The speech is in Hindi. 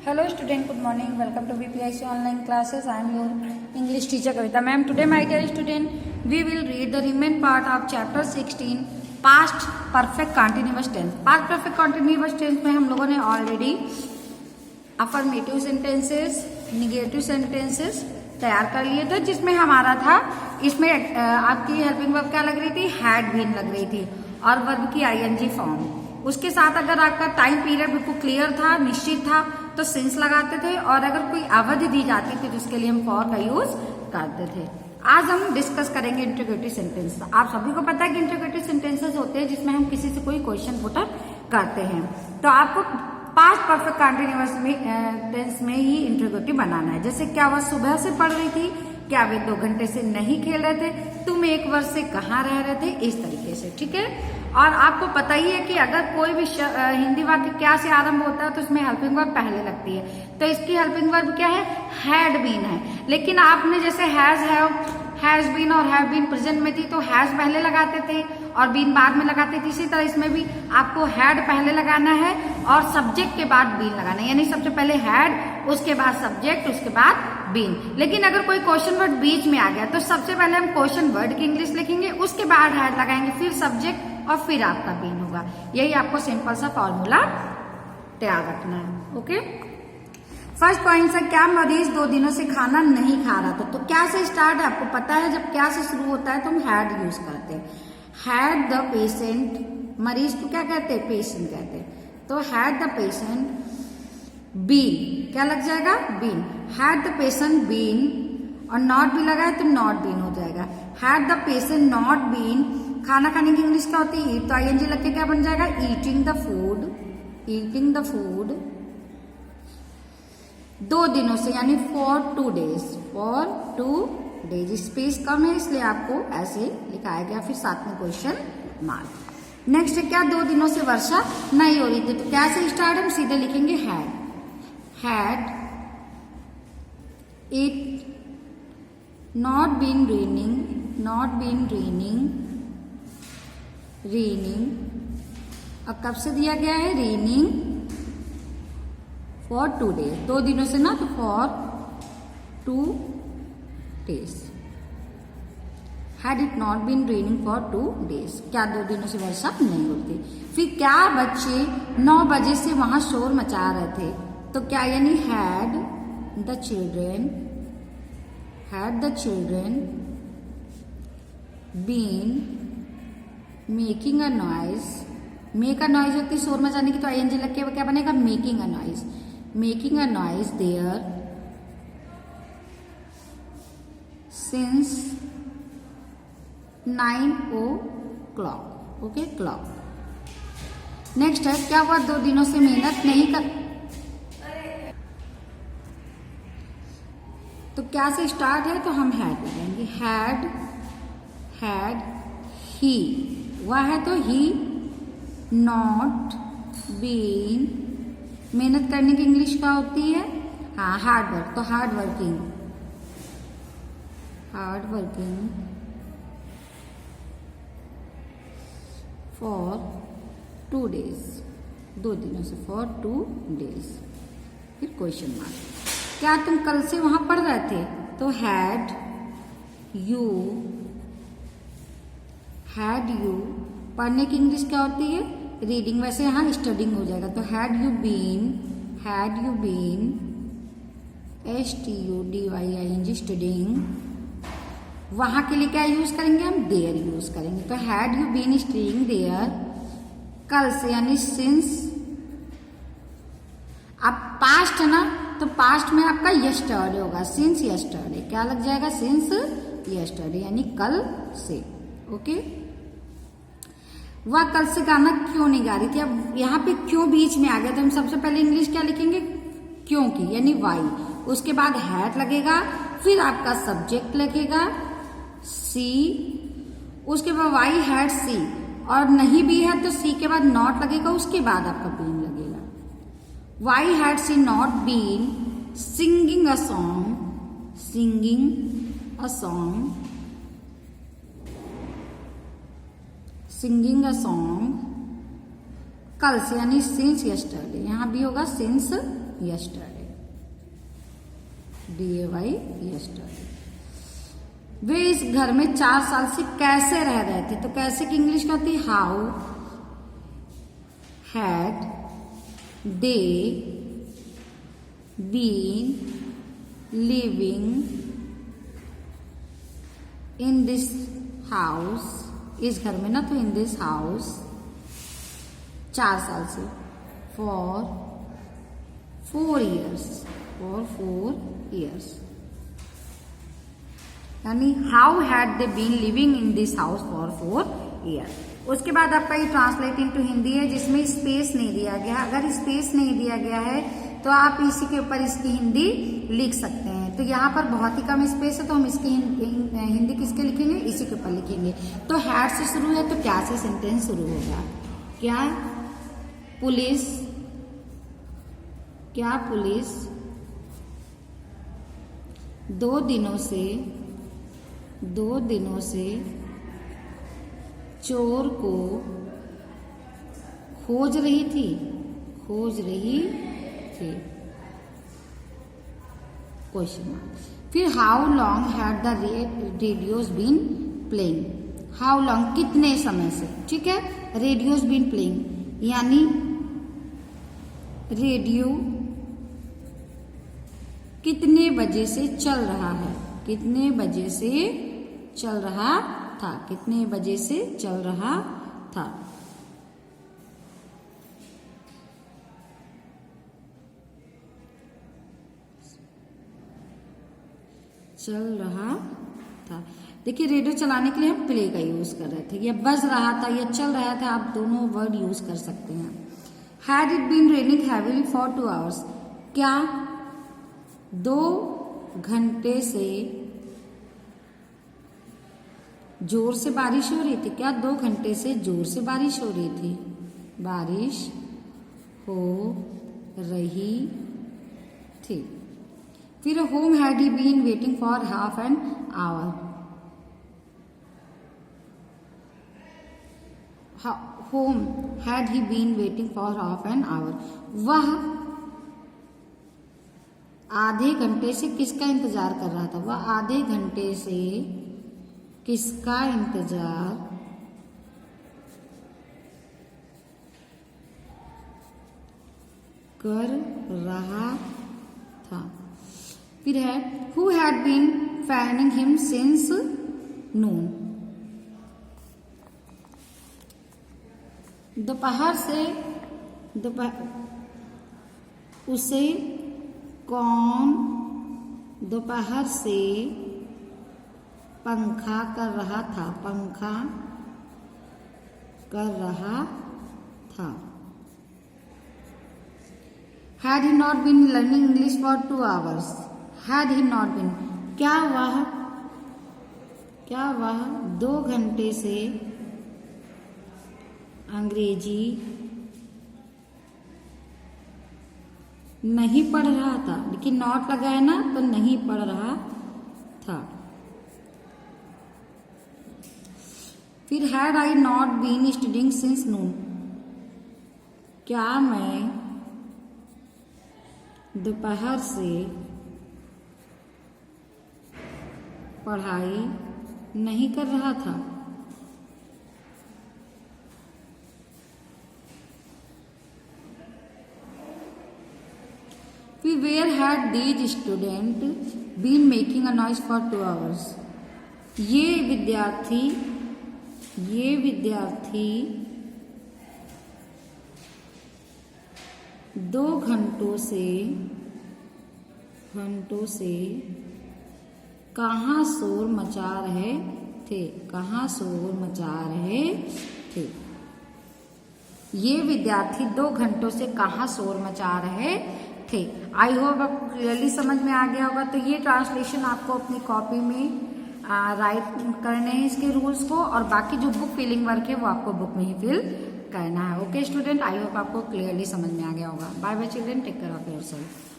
Hello student, good morning. Welcome to BPIC online classes. I am your English teacher Kavita ma'am. Today my dear student, we will read the remaining part of chapter 16 past perfect continuous tense. Past perfect continuous tense में हम लोगों ने already affirmative sentences, negative sentences तैयार कर लिए थे, जिसमें हमारा था इसमें आपकी हेल्पिंग वर्ब क्या लग रही थी, हैड बीन लग रही थी और वर्ब की आईएनजी फॉर्म। उसके साथ अगर आपका टाइम पीरियड बिल्कुल क्लियर था, निश्चित था, तो सिंस लगाते थे और अगर कोई अवधि दी जाती थी तो उसके लिए हम फॉर का यूज करते थे। आज हम डिस्कस करेंगे इंट्रोगेटिव सेंटेंस। आप सभी को पता है कि इंट्रोगेटिव सेंटेंसेस होते हैं जिसमें हम किसी से कोई क्वेश्चन पुट अप करते हैं। तो आपको पास्ट परफेक्ट कंटिन्यूअस टेंस में ही इंट्रोगेटिव बनाना है। जैसे क्या वह सुबह से पढ़ रही थी, क्या वे 2 घंटे से नहीं खेल रहे थे, तुम 1 वर्ष से कहाँ रह रहे थे, इस तरीके से। ठीक है। और आपको पता ही है कि अगर कोई भी हिंदी वाक्य क्या से आरंभ होता है तो उसमें हेल्पिंग वर्ब पहले लगती है। तो इसकी हेल्पिंग वर्ब क्या है, हैड बीन है। लेकिन आपने जैसे हैज बीन और हैव बीन प्रेजेंट में थी तो हैज पहले लगाते थे और बीन बाद में लगाते थे। इसी तरह इसमें भी आपको हैड पहले लगाना है और सब्जेक्ट के बाद बीन लगाना है, यानी सबसे पहले हैड, उसके बाद सब्जेक्ट, उसके बाद बीन। लेकिन अगर कोई क्वेश्चन वर्ड बीच में आ गया तो सबसे पहले हम क्वेश्चन वर्ड की इंग्लिश लिखेंगे, उसके बाद हैड लगाएंगे, फिर सब्जेक्ट और फिर आपका बीन होगा। यही आपको सिंपल सा फॉर्मूला तैयार रखना है। ओके। फर्स्ट पॉइंट से, क्या मरीज 2 दिनों से खाना नहीं खा रहा था। तो क्या से स्टार्ट है, आपको पता है जब क्या से शुरू होता है तो हम हैड यूज करते हैं। हैड द पेशेंट, मरीज को क्या कहते हैं, पेशेंट कहते हैं। तो हैड द पेशेंट बीन, क्या लग जाएगा, been. Had the patient been और नॉट भी लगा है तो नॉट बीन हो जाएगा। Had the patient not been, खाना खाने की इंग्लिश क्या होती है, ईट, तो आईएनजी लग के क्या बन जाएगा, eating the food, eating the food 2 दिनों से, यानी for 2 days, for 2 days. Space कम है इसलिए आपको ऐसे लिखाया गया, फिर साथ में क्वेश्चन मार्क। नेक्स्ट है, क्या 2 दिनों से वर्षा नहीं हो रही थी। तो क्या से स्टार्ट, हम सीधे लिखेंगे had it not been raining, not been raining, raining. अब कब से दिया गया है, रेनिंग फॉर 2 डेज, 2 दिनों से ना, तो for 2 days. Had it not been raining for 2 days, क्या 2 दिनों से वर्षा नहीं होती। फिर क्या बच्चे 9 बजे से वहां शोर मचा रहे थे। तो क्या, यानी had the children, had the children been making a noise. Make a noise होती है शोर मचाने की, तो आईएनजी लग के क्या बनेगा, making a noise, making a noise there since 9 o'clock। Okay, clock. Next है, क्या वह 2 दिनों से मेहनत नहीं कर। तो क्या से स्टार्ट है तो हम हैड लगाएंगे। हैड ही, वह है तो ही नॉट बीन, मेहनत करने की इंग्लिश क्या होती है, हाँ, हार्ड वर्क, तो hard working, hard working for 2 days, 2 दिनों से, फॉर 2 डेज। फिर क्वेश्चन मार्क। क्या तुम कल से वहां पढ़ रहे थे। तो हैड यू, पढ़ने की इंग्लिश क्या होती है, रीडिंग, वैसे यहाँ स्टडिंग हो जाएगा। तो had you been, STUDYING, studying. वहां के लिए क्या यूज करेंगे हम, देयर यूज करेंगे। तो had you been studying there, कल से, यानी सिंस। अब पास्ट है ना, तो पास्ट में आपका यस्टरडे होगा, सिंस यस्टरडे, क्या लग जाएगा, सिंस यस्टरडे, यानी कल से। ओके। वह कल से गाना क्यों नहीं गा रही थी। अब यहाँ पे क्यों बीच में आ गया, तो हम सबसे पहले इंग्लिश क्या लिखेंगे, क्योंकि, यानी वाई, उसके बाद हैड लगेगा, फिर आपका सब्जेक्ट लगेगा सी, उसके बाद वाई हैड सी, और नहीं भी है तो सी के बाद नॉट लगेगा, उसके बाद आपका बीन लगेगा। Why had she not been singing a song, singing a song, singing a song कल से, यानी सिंस यस्टरडे। यहां भी होगा सिंस yesterday. DAY yesterday. वे इस घर में 4 साल से कैसे रह रहे थे? तो कैसे की इंग्लिश क्या होती? How had they been living in this house, इस घर में ना, तो इन दिस हाउस 4 साल से, फॉर 4 years, फॉर 4 years, यानी how had they been living in this house for 4 years. उसके बाद आपका ये ट्रांसलेट इनटू हिंदी है जिसमें स्पेस नहीं दिया गया. अगर स्पेस नहीं दिया गया है तो आप इसी के ऊपर इसकी हिंदी लिख सकते हैं. तो यहाँ पर बहुत ही कम स्पेस है तो हम इसकी हिंदी किसके लिखेंगे? इसी के ऊपर लिखेंगे. तो हैड से शुरू है तो क्या से सेंटेंस शुरू होगा? क्या पुलिस 2 दिनों से चोर को खोज रही थी. Question mark. फिर how long had the radios been playing. How long कितने समय से, ठीक है. रेडियोज बीन प्लेइंग यानी रेडियो कितने बजे से चल रहा है? कितने बजे से चल रहा था? कितने बजे से चल रहा था? चल रहा था. देखिए रेडियो चलाने के लिए हम प्ले का यूज कर रहे थे, या बज रहा था या चल रहा था, आप दोनों वर्ड यूज कर सकते हैं. Had it been raining heavily for 2 hours. क्या 2 घंटे से जोर से बारिश हो रही थी? क्या 2 घंटे से जोर से बारिश हो रही थी? बारिश हो रही थी. फिर home had he been waiting for half an hour. Home had he been waiting for half an hour. वह आधे घंटे से किसका इंतजार कर रहा था? वह आधे घंटे से किसका इंतजार कर रहा था? फिर है who had been fanning him since noon. उसे कौन दोपहर से पंखा कर रहा था? पंखा कर रहा था. Had he not been learning English for 2 hours. Had he not been क्या वह 2 घंटे से अंग्रेजी नहीं पढ़ रहा था? लेकिन नॉट लगा है ना, तो नहीं पढ़ रहा था. फिर had I not been studying since noon. क्या मैं दोपहर से पढ़ाई नहीं कर रहा था? फिर where had these student been making a noise for 2 hours. ये विद्यार्थी 2 घंटों से कहाँ शोर मचा रहे थे? कहाँ शोर मचा रहे थे? ये विद्यार्थी 2 घंटों से कहाँ शोर मचा रहे थे. आई होप आपको क्लियरली समझ में आ गया होगा. तो ये ट्रांसलेशन आपको अपनी कॉपी में राइट करने हैं इसके रूल्स को, और बाकी जो बुक फिलिंग वर्क है वो आपको बुक में ही फिल करना है. ओके स्टूडेंट, आई होप आपको क्लियरली समझ में आ गया होगा. Bye bye children, take care of yourself.